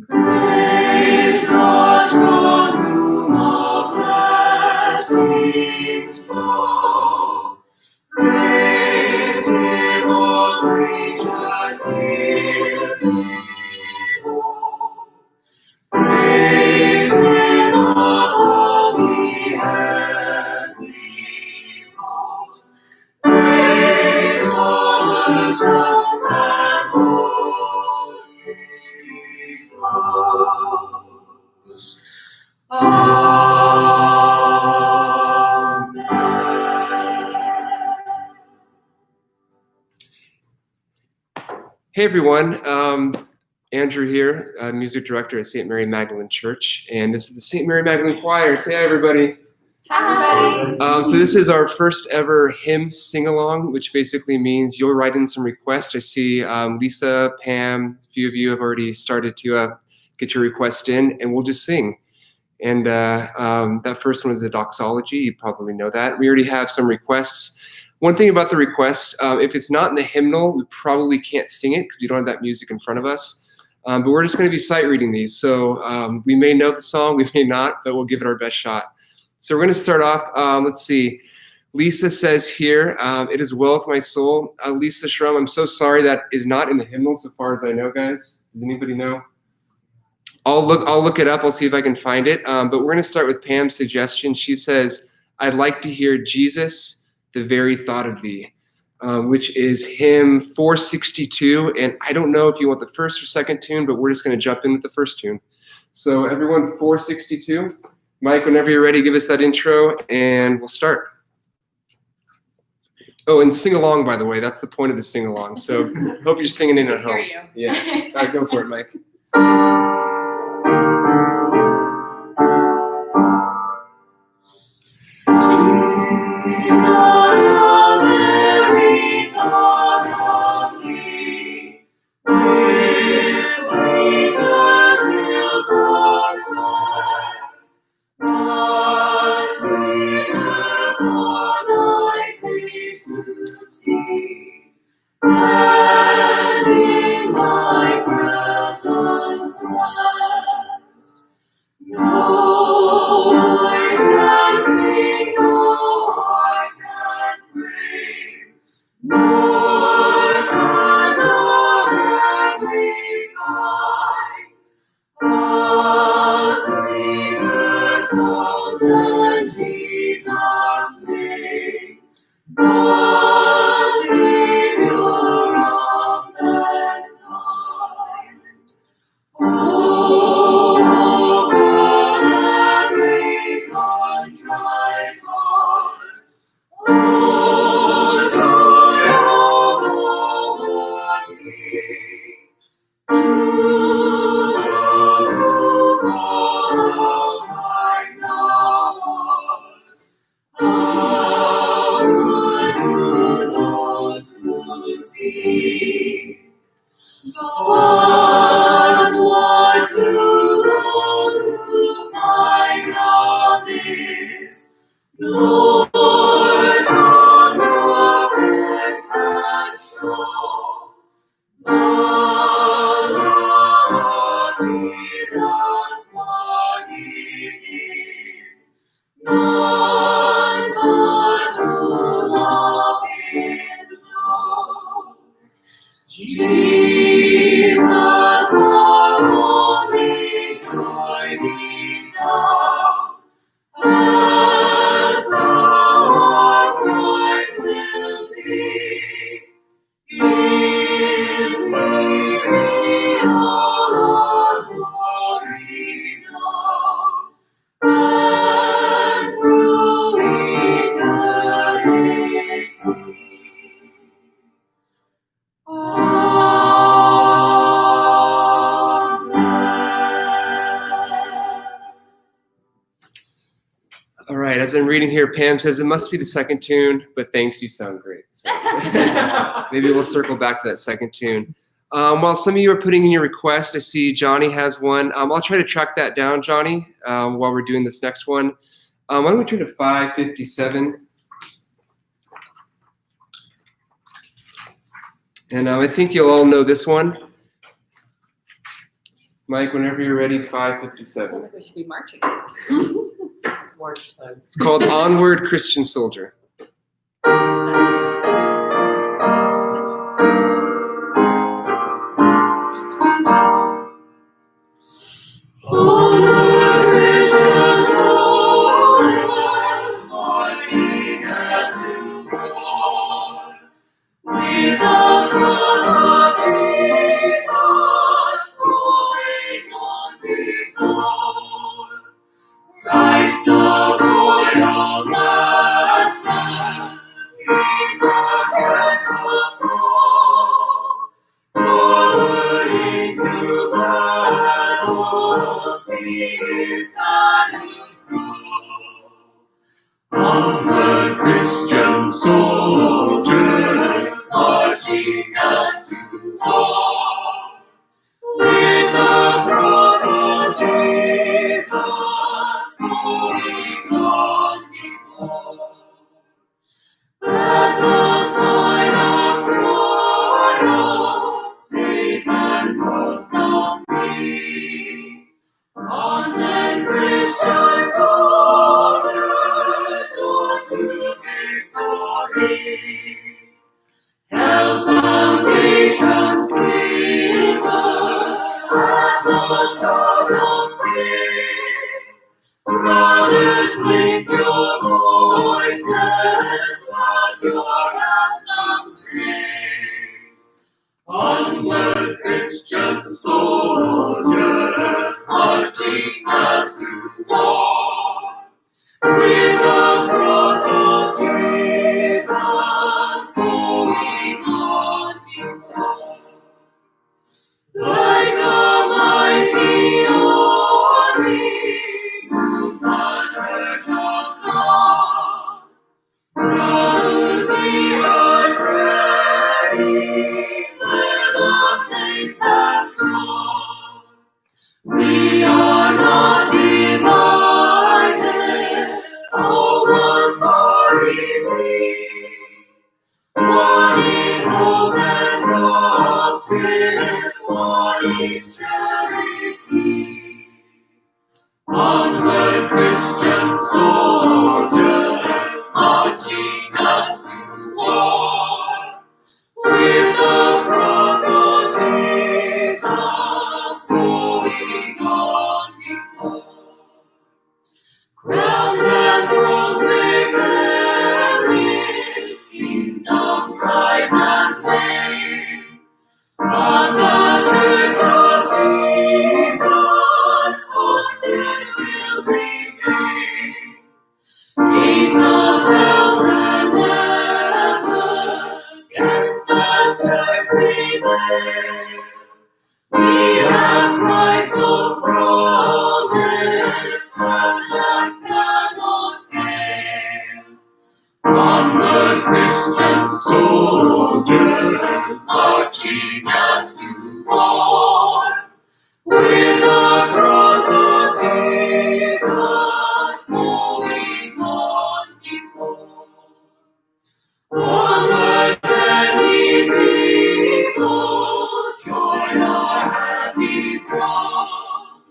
Praise the throne room of blessings flow. Praise Him, all creatures here below. Praise Him, all the heavenly hosts. Praise the Son and Holy Ghost. Amen. Hey everyone, Andrew here, music director at St. Mary Magdalene Church, and this is the St. Mary Magdalene Choir. Say hi everybody. Hi, everybody. So this is our first ever hymn sing-along, which basically means you'll write in some requests. I see Lisa, Pam, a few of you have already started to get your request in, and we'll just sing. And that first one is the doxology. You probably know that. We already have some requests. One thing about the request, if it's not in the hymnal, we probably can't sing it because we don't have that music in front of us. But we're just going to be sight reading these. So we may know the song, we may not, but we'll give it our best shot. So we're going to start off, let's see. Lisa says here, it is well with my soul. Lisa Shrum, I'm so sorry that is not in the hymnal so far as I know, guys. Does anybody know? I'll look it up. I'll see if I can find it. But we're going to start with Pam's suggestion. She says, I'd like to hear Jesus, the very thought of thee, which is hymn 462. And I don't know if you want the first or second tune, but we're just going to jump in with the first tune. So everyone, 462. Mike, whenever you're ready, give us that intro and we'll start. Oh, and sing along, by the way. That's the point of the sing along. So hope you're singing in at home. Yeah. All right, go for it, Mike. And in thy presence rest. No voice can sing, no heart can frame, nor can no memory find a sweeter sound than Jesus' name. The Savior of mankind. Oh, open every contrite heart. Oh, joy of all that weak. To those who follow like thou art. How good to those who see, but what to those who find abyss? Lord, on earth can show the love of Jesus, what it is. None but true love in know. Jesus, our only joy, be thou, as thou our Christ will be. In thee we all our glory know. And through eternity. Amen. All right, as I'm reading here, Pam says it must be the second tune, but thanks, you sound great. So maybe we'll circle back to that second tune. While some of you are putting in your requests, I see Johnny has one. I'll try to track that down, Johnny, while we're doing this next one. Why don't we turn to 557? And I think you'll all know this one. Mike, whenever you're ready, 557. I think we should be marching. It's March time. It's called Onward, Christian Soldier. Onward, Christian soldiers, marching as to war, with the cross of Jesus flowing on before. Christ the royal master leads the hands of all forward into battle, see his banners grow. Onward, Christian soldiers, marching as to war, with the cross of Jesus going on before. At the sign of triumph, Satan's host doth flee. On then, Christian soldiers, on to victory. Hell's foundations waver at the sound of praise. Brothers, lift your voices, let your anthems raise. Onward, Christian soldiers, marching as to war, with the cross of Jesus going on before. Like a mighty army moves the Church of God. Brothers, we are treading where the saints have trod. We are not divided, all one body we, one in hope and doctrine, one in charity. Onward, Christian soldiers, marching us to war, with the cross of Jesus going on before. Crowns and thrones they perish, kingdoms rise and wane, but the Church of Jesus constant will remain. Gates of hell can never against the Church prevail. We have Christ so promised, and that cannot fail. Onward, Christian soldiers, marching as to war, with the cross of Jesus going on before. Onward, then, ye people, join our happy throng.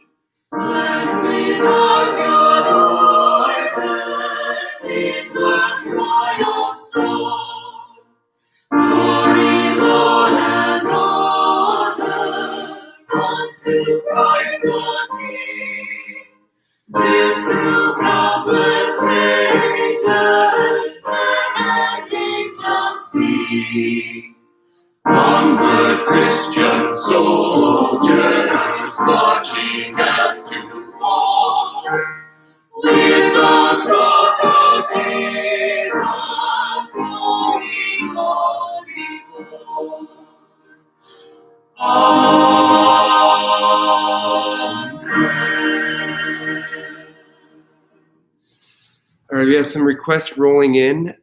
Let with us your voices in the triumph song. Glory, Lord, and honor unto Christ the King. This through countless ages, men and angels sing. Onward, Christian soldiers, marching as to war, with the cross of Jesus going on before. Amen. All right, we have some requests rolling in.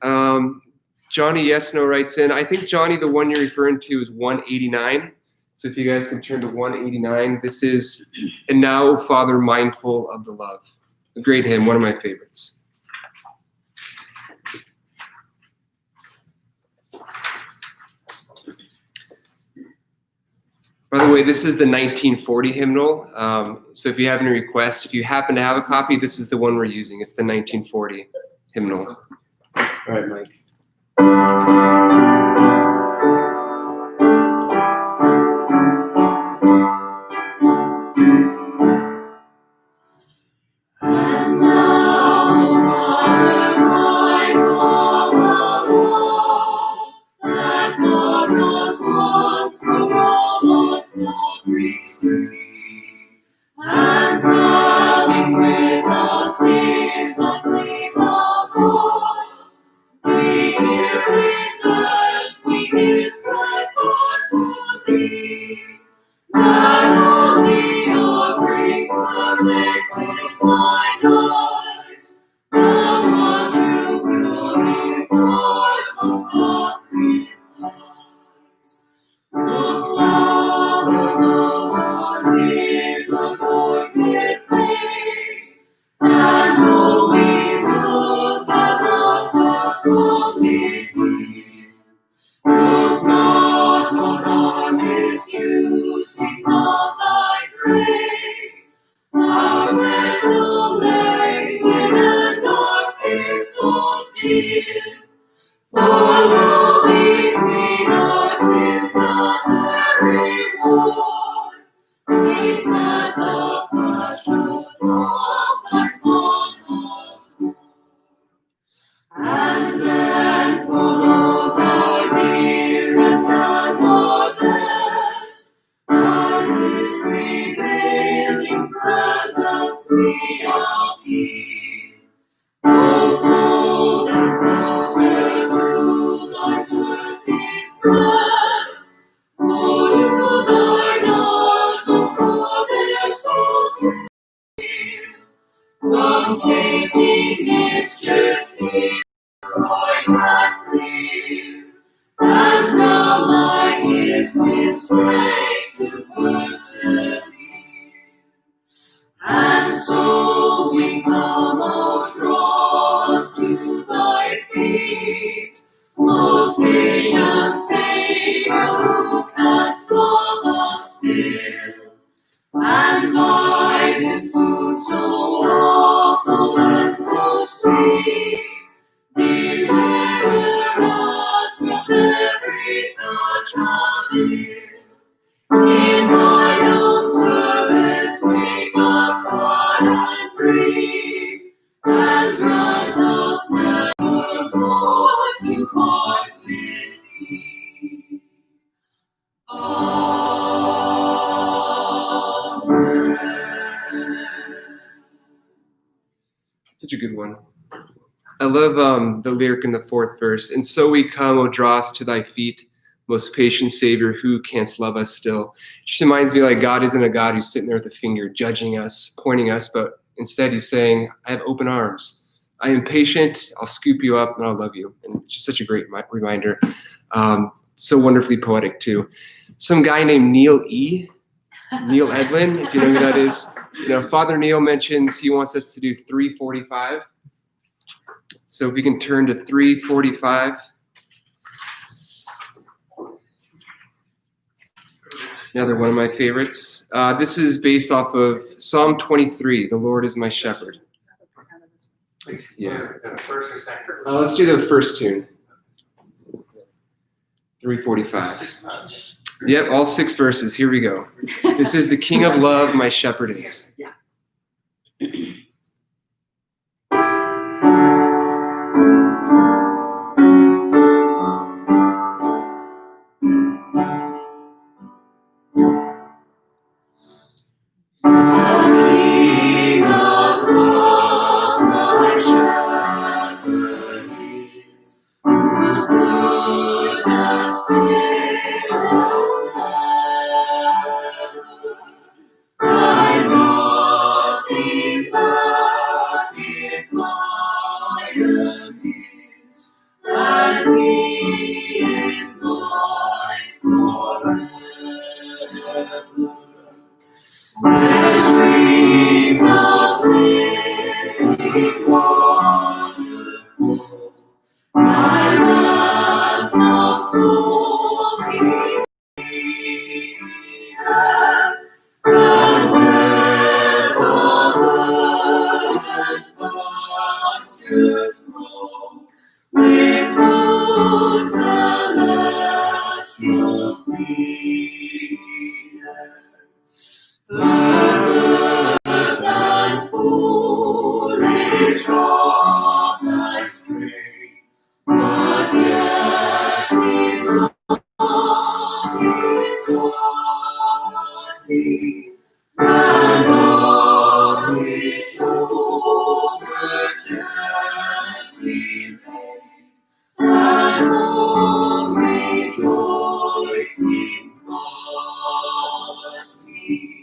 Johnny Yesno writes in, I think, Johnny, the one you're referring to is 189. So if you guys can turn to 189, this is, And Now, Father, Mindful of the Love. A great hymn, one of my favorites. By the way, this is the 1940 hymnal. So if you have any requests, if you happen to have a copy, this is the one we're using. It's the 1940 hymnal. All right, Mike. And now, Father, mindful of the law, that brought us once for all on Calvary's tree, and having with us in the plains of God, we here present, we his bread to thee, that only offering perfect in thine eyes, the one true glory pours of sacrifice. Look, Father, on his anointed face, and only look at us as loved in him. Look not on our misusings of thy grace, our vessel languid and our face so dim. For lo, between our sins and their reward, we set the passion of thy Son alone. And then for those our dearest and our best, by his prevailing presence we appeal. O fold and closer to thy mercy's breast, O to thine nostrils for their souls to heal. From tainting mischief keep right and clear, and round thy ears with strength to persevere. And so we come, O draw us to thy feet, most patient Savior, who canst love us still, and by this food so awful and so sweet, deliver us from every touch of ill. In thine own service make us hard and free, and grant us never more to part with thee. Amen. Such a good one. I love the lyric in the fourth verse. And so we come, O draw us to thy feet, most patient Savior, who canst love us still. It just reminds me like God isn't a God who's sitting there with a finger judging us, pointing us, but instead he's saying, I have open arms. I am patient. I'll scoop you up and I'll love you. And it's just such a great reminder. So wonderfully poetic too. Some guy named Neil Edlin, if you know who that is. You know, Father Neil mentions he wants us to do 345. So if we can turn to 345. Another one of my favorites. This is based off of Psalm 23, the Lord is my shepherd. Yeah. First or second? Let's do the first tune. 345. Yep, all 6 verses. Here we go. This is the King of Love, my shepherd is. Yeah. with those celestial freedom. Perverse and foolish oft I stray, but yet in love you sought me, and on his shoulder gently laid, and home rejoicing brought me.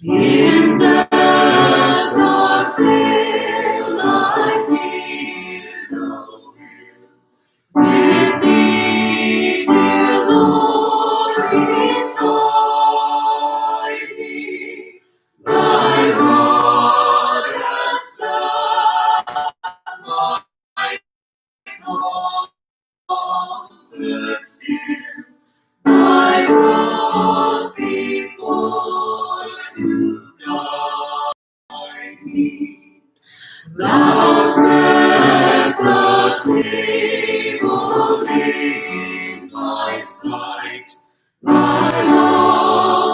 In death's dark vale I fear no ill. With thee, dear Lord, beside me, thy rod and staff, my comfort still, thy cross before to guide me. Thou spreadst a table in my sight, thy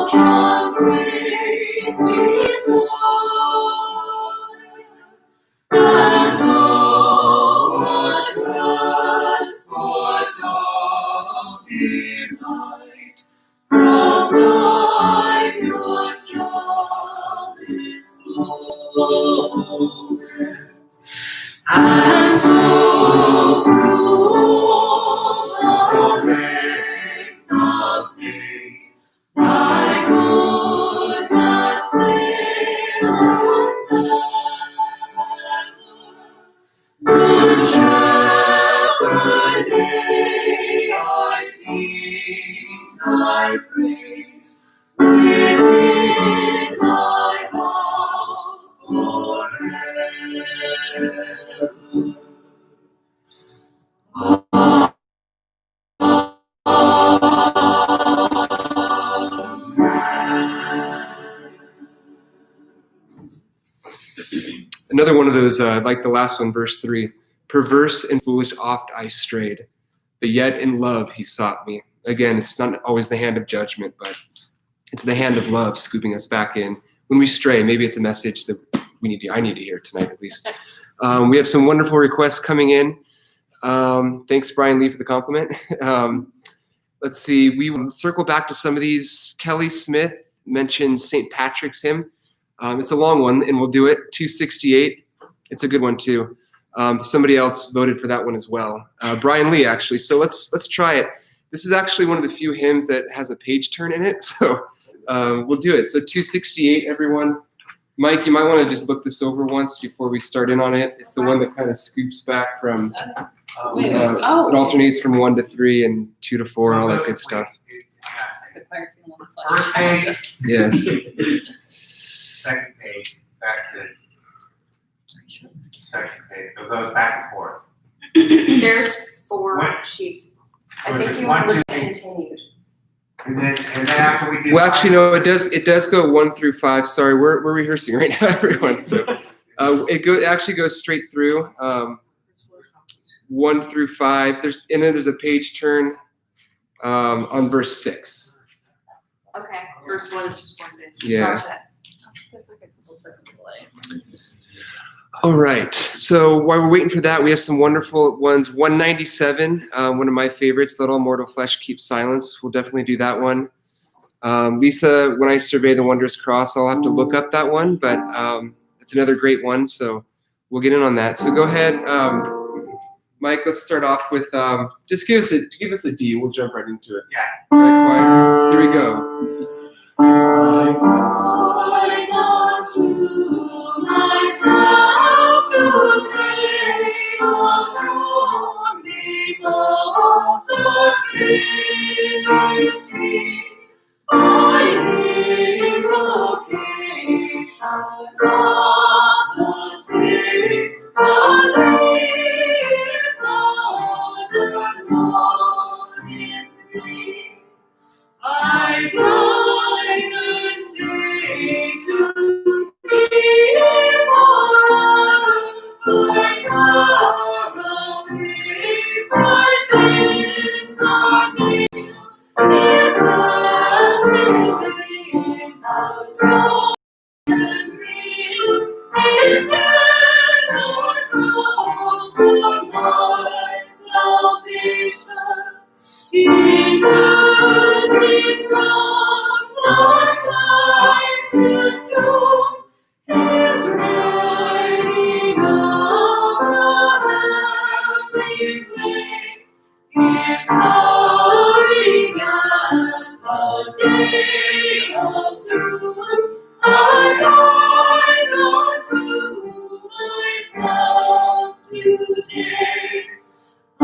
unction grace beside, and oh, what transport of delight from thy pure chalice floweth. And so through all the length of days, thy goodness faileth never. Good Shepherd, may I sing thy praise within thy house forever. Another one of those, like the last one, verse 3. Perverse and foolish oft I strayed, but yet in love he sought me. Again, it's not always the hand of judgment, but it's the hand of love scooping us back in. When we stray, maybe it's a message that I need to hear tonight at least. We have some wonderful requests coming in. Thanks, Brian Lee, for the compliment. Let's see, we will circle back to some of these. Kelly Smith mentioned St. Patrick's hymn. It's a long one, and we'll do it. 268. It's a good one too. Somebody else voted for that one as well. Brian Lee, actually. So let's try it. This is actually one of the few hymns that has a page turn in it. So we'll do it. So 268, everyone. Mike, you might want to just look this over once before we start in on it. It's the one that kind of scoops back from. It alternates from 1 to 3 and 2 to 4, all that good stuff. First page. Yes. Second page. Back to second page. So it goes back and forth. There's 4 What? sheets. So I is think it you 1, want to 2, look at 3? continued. And then after we do. Well, actually, no. It does go 1 through 5. Sorry, we're rehearsing right now, everyone. So it actually goes straight through 1 through 5. There's a page turn on verse 6. Okay, first one is just 1 day. Yeah. Gotcha. All right. So while we're waiting for that, we have some wonderful ones. 197, one of my favorites, Let All Mortal Flesh Keep Silence. We'll definitely do that one. Lisa, When I Survey the Wondrous Cross, I'll have to look up that one, but it's another great one, so we'll get in on that. So go ahead, Mike, let's start off with, just give us a D. We'll jump right into it. Yeah. All right, quiet. Here we go. I cried unto myself today, O storm below the Trinity. My invocation of the sick, the dead, the morning three. I bind the state to be forever, my God of is coming at the day of doom. I bind unto myself today. I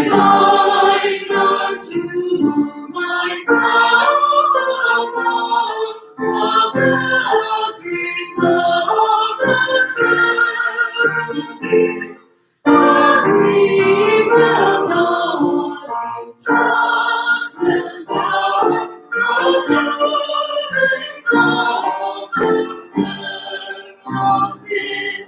bind unto myself the love of the great love of cherubim. The sweet dawning judgment hour, the service of the seraphim.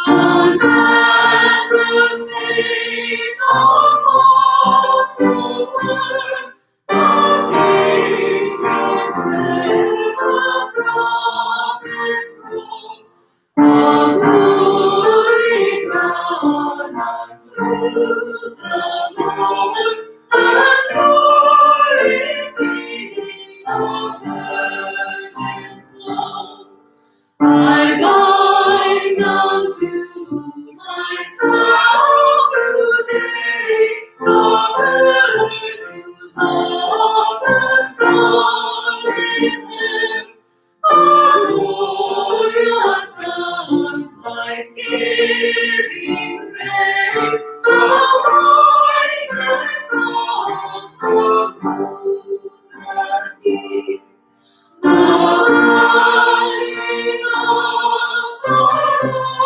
Confessors take the apostles' word, the patriarchs praise, the prophets quote, the glory done unto the Lord, and purity of virgin souls. I bind unto myself today the virtues of the starry flame, the glorious sun's life-giving ray, the brightness of the moon and deep. The rushing of the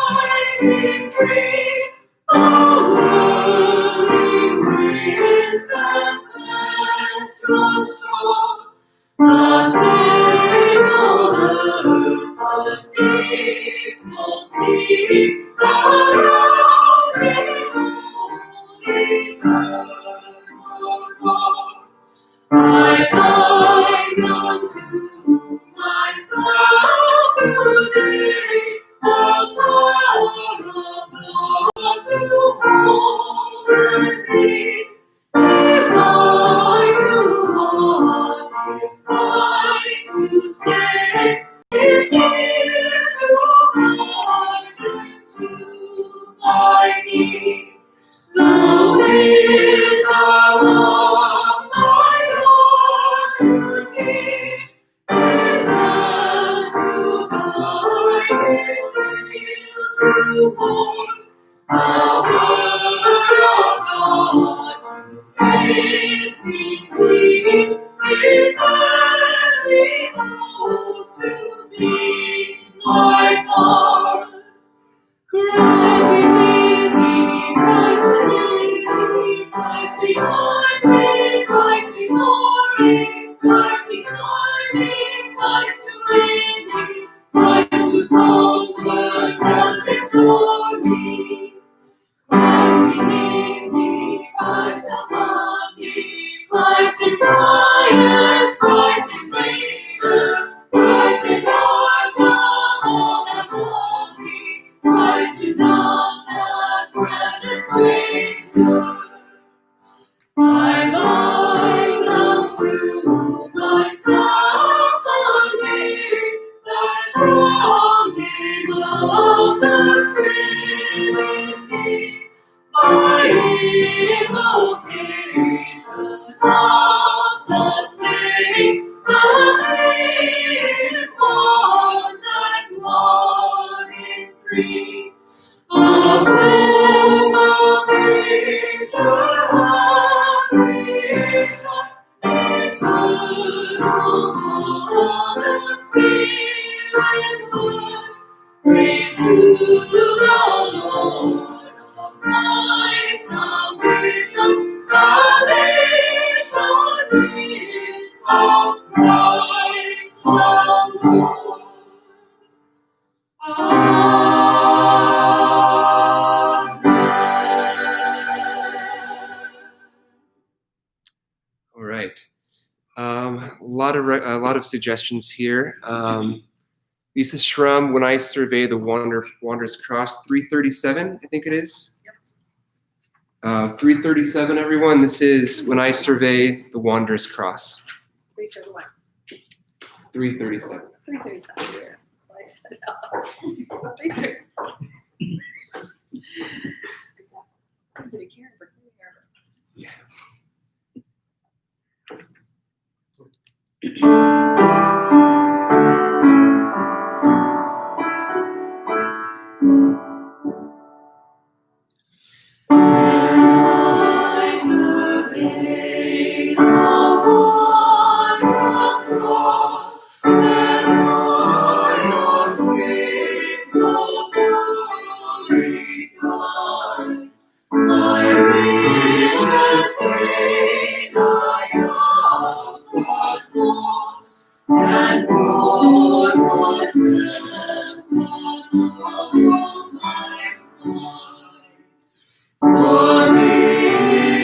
lightning free, the whirling winds and tempestuous storms, the signal earth, the deep soul sea, the rounding holy eternal cross. I bind unto myself today the power of God to hold and lead, His eye to watch, His right to stay, His ear to hearken to my need. The wisdom of my Lord to teach, His hand to guide, His shield to warn, the word of God to make me sweet, His heavenly host to be my God. Christ within me, Christ within me, Christ behind me, Christ before me, Christ beside me, Christ to lead me, Christ to comfort and restore me. Christ within me, Christ above me, Christ in quiet, Christ in danger, Christ in arms of all that love me, Christ in love that present stranger. I bind unto myself the name, the strong name of the Trinity, my invocation of the saint, the great one, that glory free. Of whom all nature of creation, eternal, the Spirit Lord, praise to the Lord of thy salvation. Salvation is of Christ the Lord. All right. A lot of suggestions here. Lisa Shrum, When I Survey the Wanderer's Cross, 337, I think it is. 337, everyone. This is When I Survey the Wanderer's Cross. 331. 337. 337. Yeah. That's what I said out. 337. To the Karen for cleaning our rooms. I survey the wondrous cross, and all your grace of glory done. My riches gain I count but loss, and more contempt on all my pride. For me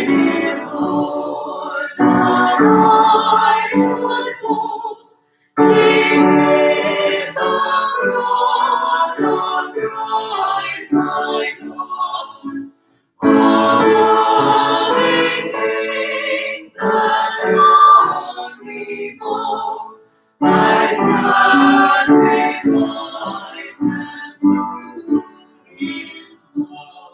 it Lord, that I should boast, sing in the cross of Christ my God. All loving things that taught me most, thy sacrifice and to his blood.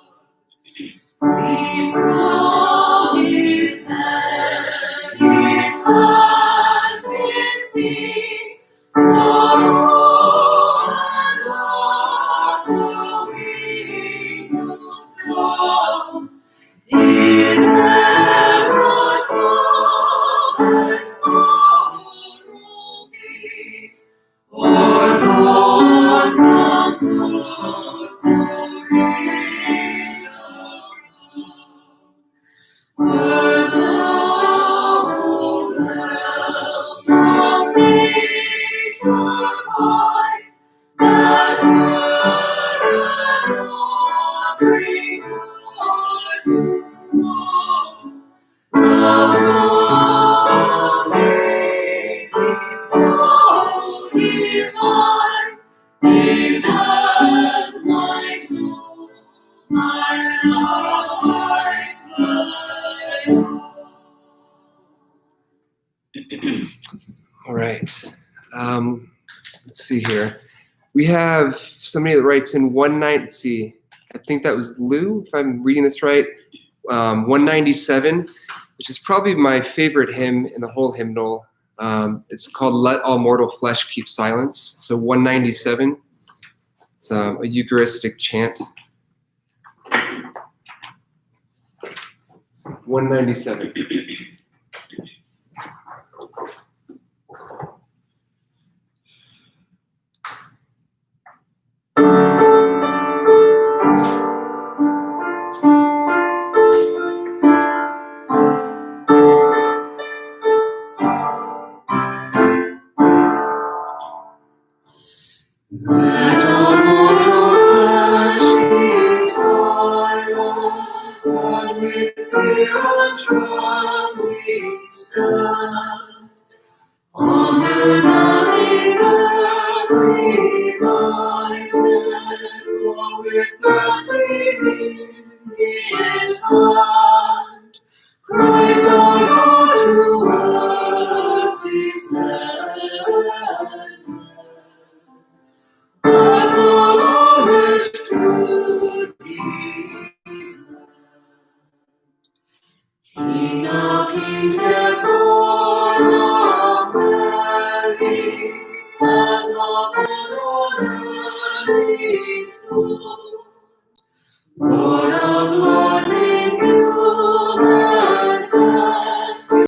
See from his hand, his hands, his feet, sorrow and awful wings down. Did such love and sorrow meet, or thorns of most original? For thou, O realm of nature high, that were an offering too small, love so amazing, so divine, demands my soul, my life, my all. All right. Let's see here. We have somebody that writes in 19. Let's see. I think that was Lou, if I'm reading this right. 197, which is probably my favorite hymn in the whole hymnal. It's called "Let All Mortal Flesh Keep Silence." So 197. It's a Eucharistic chant. 197. Let all mortal flesh keep silent, and with fear and trembling stand. Ponder nothing earthly minded, for with mercy in his hand, Christ our God to earth descended. But for knowledge to demand, King of kings yet born of Mary, as the world on earth stood, Lord of lords in human vesture,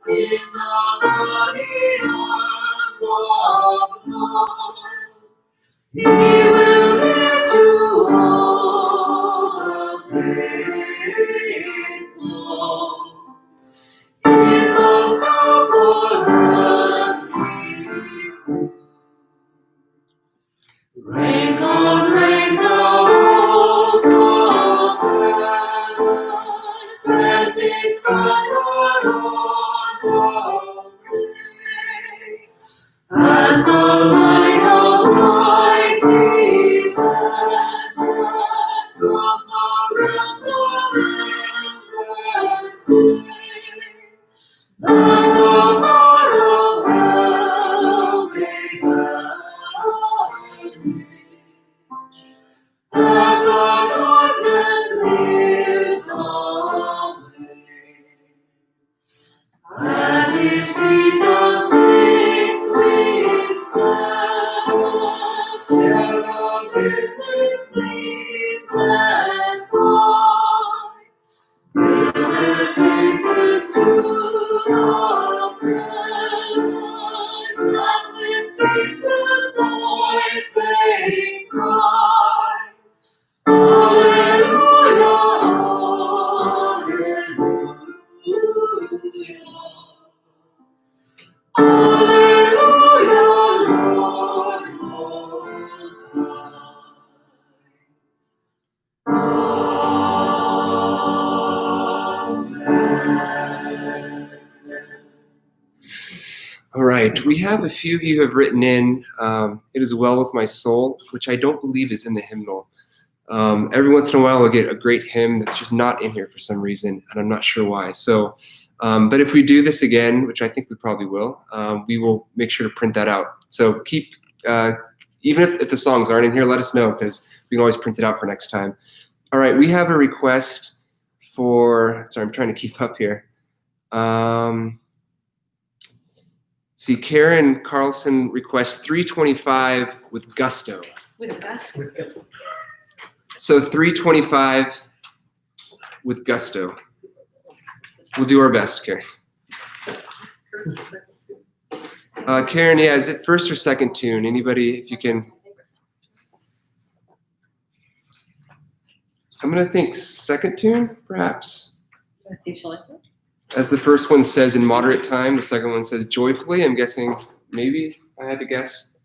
in the body and the blood. He will give to all the faithful his own soul heavenly food. Rank on rank the host of heaven spreads its banner on the grave. As the light of light descended from the realms of angels At his feet now safe, sweet sound, till the witness sleepless lie. With their faces to the presence, as with ceaseless voice they cry, Alleluia, Alleluia, Alleluia, Lord Most High. All right, we have a few of you have written in, It Is Well With My Soul, which I don't believe is in the hymnal. Every once in a while, we'll get a great hymn that's just not in here for some reason, and I'm not sure why. So, but if we do this again, which I think we probably will, we will make sure to print that out. So keep, even if the songs aren't in here, let us know, because we can always print it out for next time. All right, we have a request for, sorry, I'm trying to keep up here. See, Karen Carlson requests 325 with gusto. With gusto. So 325 with gusto. We'll do our best, Karen. Karen, yeah, is it first or second tune? Anybody, if you can? I'm going to think second tune, perhaps. Let's see if she'll answer. As the first one says in moderate time, the second one says joyfully. I'm guessing maybe, if I had to guess.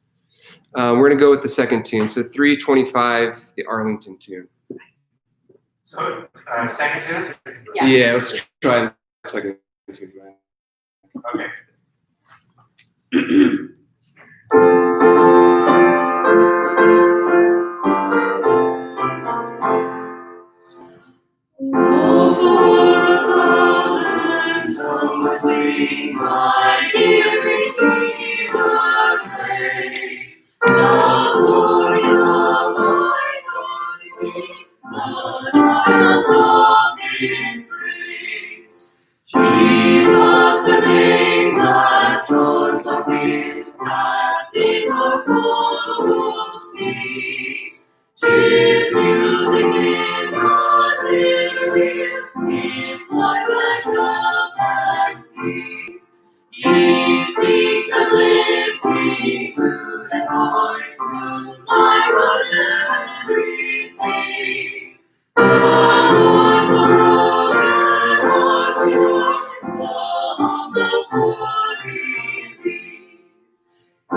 We're going to go with the second tune. So 325, the Arlington tune. So, second tune? Yeah, let's try the second tune. Okay. Oh, for a thousand tongues to sing my dear Redeemer's praise, the glories of my sovereignty, the triumphs of His grace. Jesus, the name that charms our feet, that bids our sorrows cease. 'Tis music in the sinner's ears, 'tis life and health and peace. He speaks and listening to His voice, through my road every sea. The Lord for broken hearts rejoices, the humble poor believe.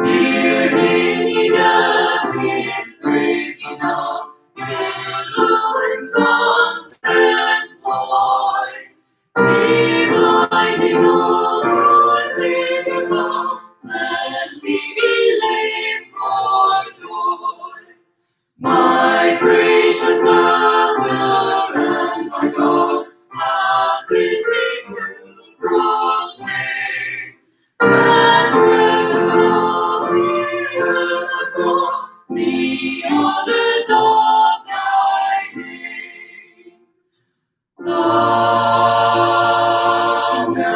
Hear Him, ye deaf, His praise ye know, billows and tongues and void. Be blind, behold, your Savior come, and be lame for joy. My gracious Master and my God, has His grace to proclaim. That's where the glory and abroad, the honors of Thy name. Amen.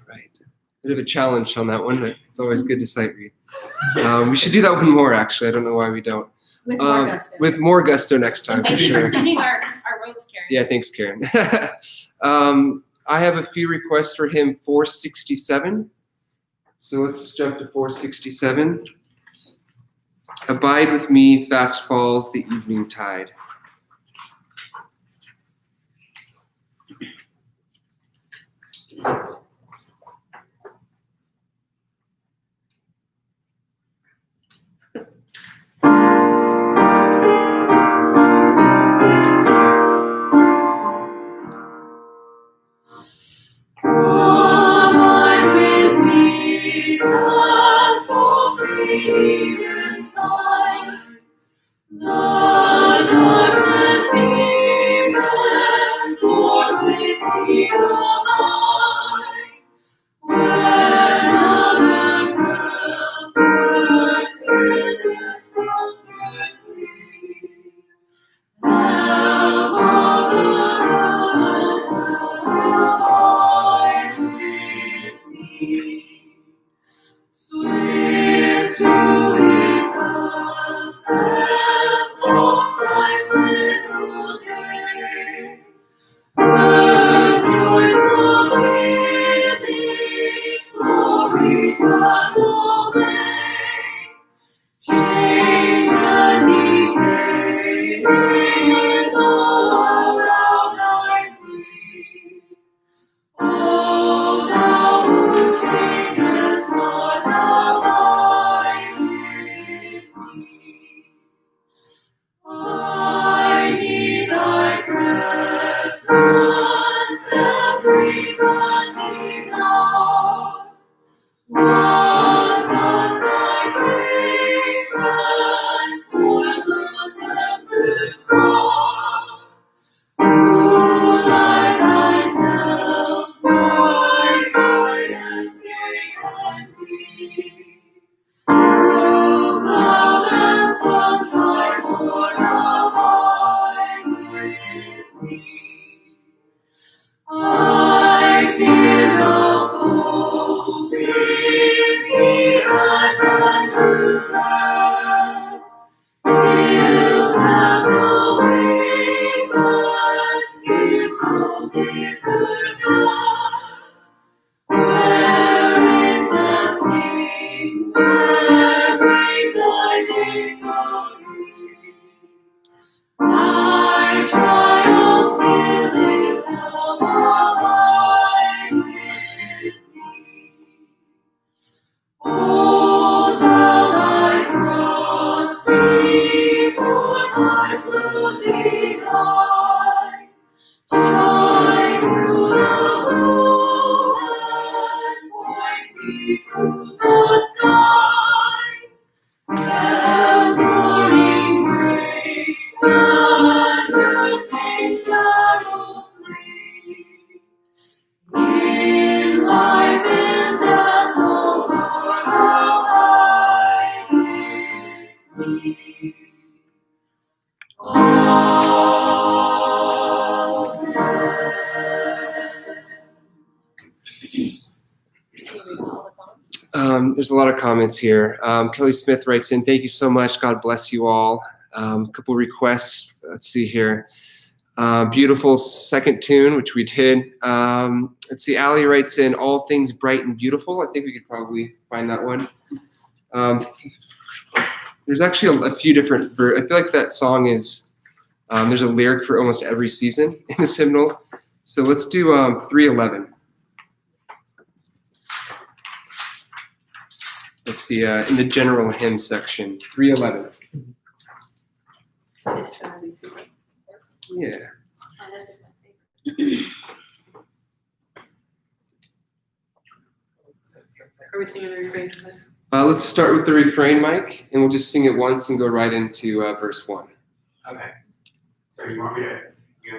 Right. Bit of a challenge on that one, but it's always good to sight read. We should do that one more, actually. I don't know why we don't. With more gusto. With more gusto next time, And for thank you sure. for cleaning our robes, Karen. Yeah, thanks, Karen. I have a few requests for hymn 467. So let's jump to 467. Abide with me, fast falls the evening tide. Abide with me, fast falls the eventide. The sun's every passing hour. Was not thy grace and for the tempter's power? Who like thyself, my guidance, yea and be? Through cloud and sunshine, Lord, abide with me. I fear no foe, with thee and to pass. Hills have no weight, and tears no bitterness. Where is the sting? Where bring thy victory? My triumphs still live abide with me. Hold thou thy cross before my closing eyes. Shine through the gloom and point me to the skies. As morning breaks and earth's shadows flee, in life and death, O Lord, abide with me. There's a lot of comments here. Kelly Smith writes in, thank you so much. God bless you all. A couple requests. Let's see here. Beautiful second tune, which we did. Let's see. Allie writes in, all things bright and beautiful. I think we could probably find that one. There's actually a few different. I feel like that song is. There's a lyric for almost every season in this hymnal. So let's do 311. Let's see, in the general hymn section, 311. Yeah. Oh, this is my favorite. Are we singing the refrain for this? Let's start with the refrain, Mike, and we'll just sing it once and go right into verse 1. Okay. So you want me to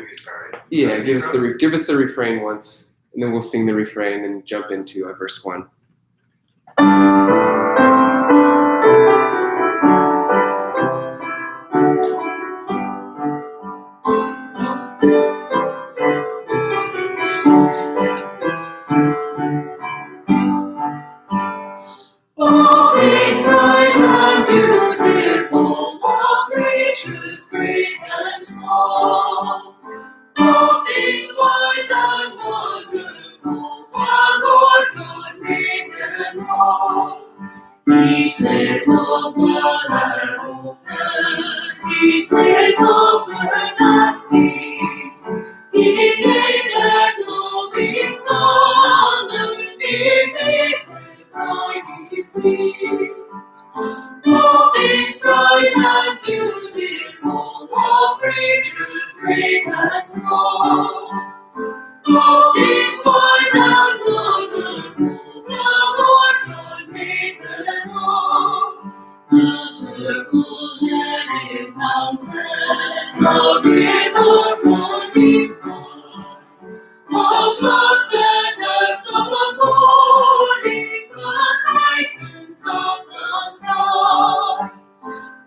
get started? Yeah, give us the refrain once, and then we'll sing the refrain and jump into verse 1. All things bright and beautiful, all creatures great and small, all things wise and wonderful, the Lord God made them all. Each little flower opens, each little bird that sings, He made their glowing colors, He made tiny wings. All things bright and beautiful, all creatures great and small, all things wise and wonderful, the Lord God made them all. The purple-headed mountain, the river running by, the sunset at the morning, the brightens of the sky.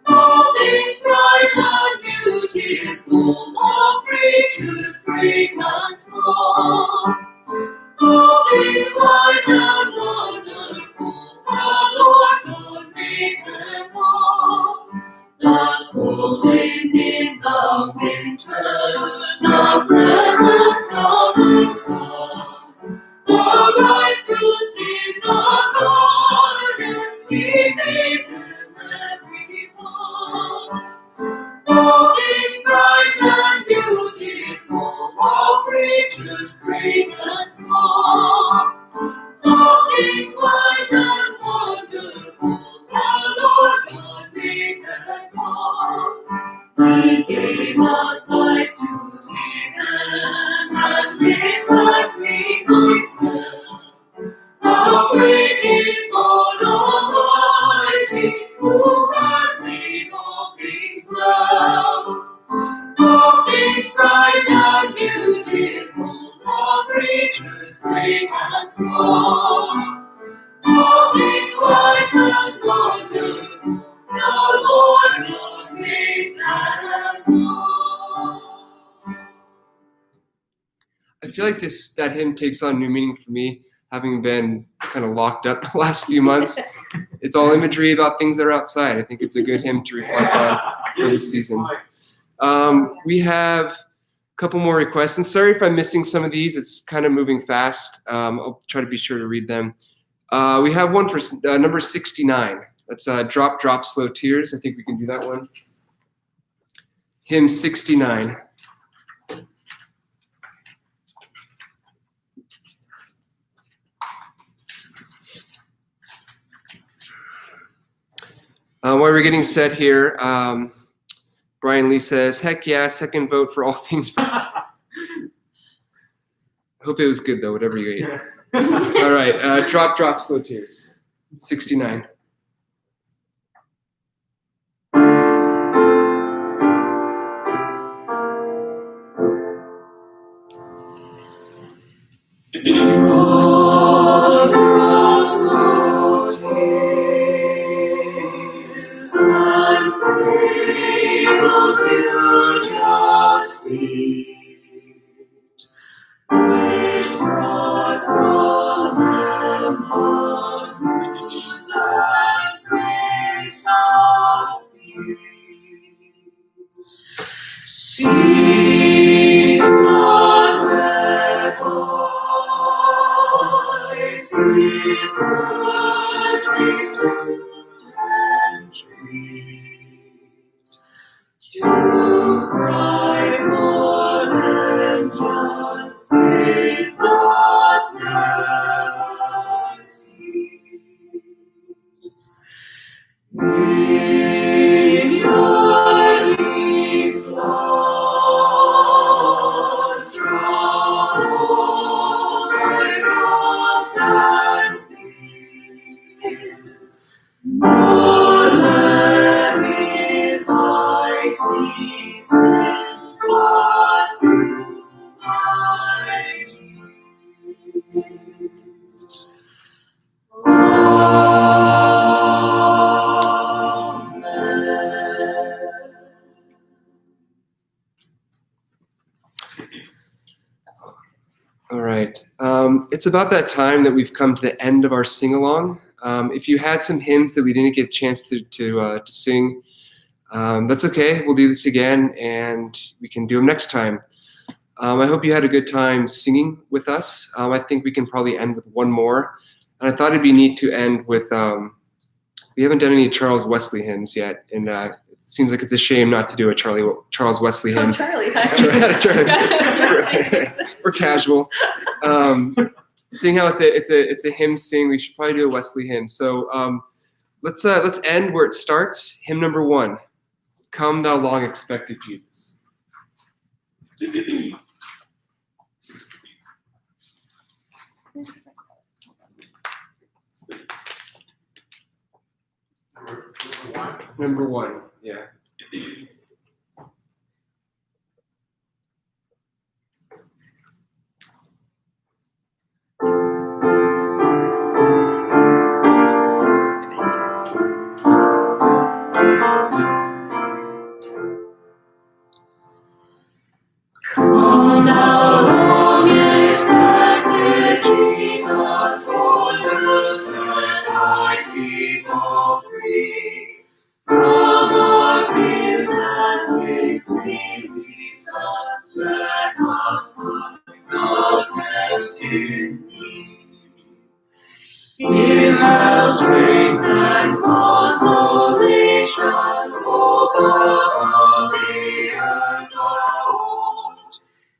All things bright and beautiful, all creatures great and small, all things wise and wonderful, the Lord God made them all. The cold wind in the winter, the presence of the sun, the ripe fruits in the garden, He made them every one. All things bright and beautiful, all creatures great and small, all things wise and wonderful, the Lord God made them all. He gave us light small. All things wise and wonderful, the Lord will make them known. I feel like that hymn takes on new meaning for me, having been kind of locked up the last few months. It's all imagery about things that are outside. I think it's a good hymn to reflect on for this season. We have a couple more requests, and sorry if I'm missing some of these. It's kind of moving fast. I'll try to be sure to read them. We have one for number 69. That's Drop, Drop, Slow Tears. I think we can do that one. Hymn 69. While we're getting set here, Brian Lee says, heck yeah, second vote for all things. I hope it was good, though, whatever you ate. All right, Drop, Drop, Slow Tears, 69. Drop, drop, slow tears, and cradles beauteous feet, which brought from heaven news and grace of peace. Cease not let eyes His mercies to entreat, to cry for vengeance it doth never cease. In your deep floods, drown all thy gods and fears, nor let his eye see sin, but through my tears. All right. It's about that time that we've come to the end of our sing-along. If you had some hymns that we didn't get a chance to sing, that's okay. We'll do this again, and we can do them next time. I hope you had a good time singing with us. I think we can probably end with one more. And I thought it'd be neat to end with, we haven't done any Charles Wesley hymns yet, and it seems like it's a shame not to do a Charles Wesley hymn. Oh, Charlie. We're casual. Seeing how it's a hymn sing, we should probably do a Wesley hymn. So let's end where it starts. Hymn number 1. Come, thou long expected Jesus. Number 1, yeah. Come thou long expected Jesus, born to set thy people free. From our fears and sins release us, let us find God rest in thee. Israel's strength and consolation, hope above the earth thou art.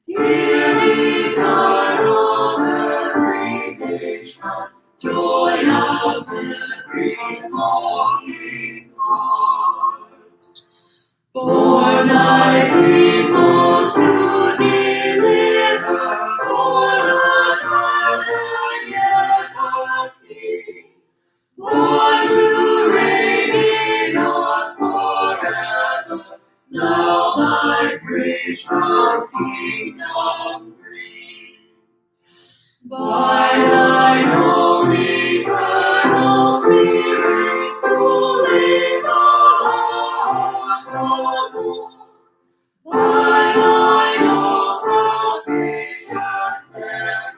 Dear desire of every nation, joy of every longing heart. Born thy people to deliver, born a child and yet a king, born to reign in us forever, now thy gracious kingdom bring. by thine own eternal Spirit, ruling the hearts of all. By thine own salvation merit,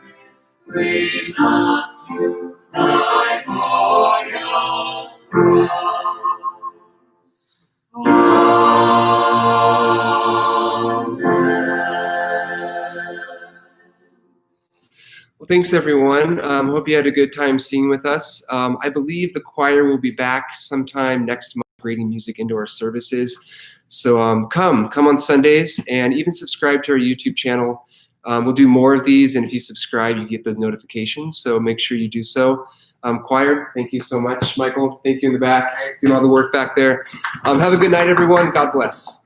raise us to thy glorious throne. Well, thanks everyone. Hope you had a good time singing with us. I believe the choir will be back sometime next month, grading music into our services. So come on Sundays, and even subscribe to our YouTube channel. We'll do more of these, and if you subscribe, you get those notifications. So make sure you do so. Choir, thank you so much. Michael, thank you in the back, doing all the work back there. Have a good night, everyone. God bless.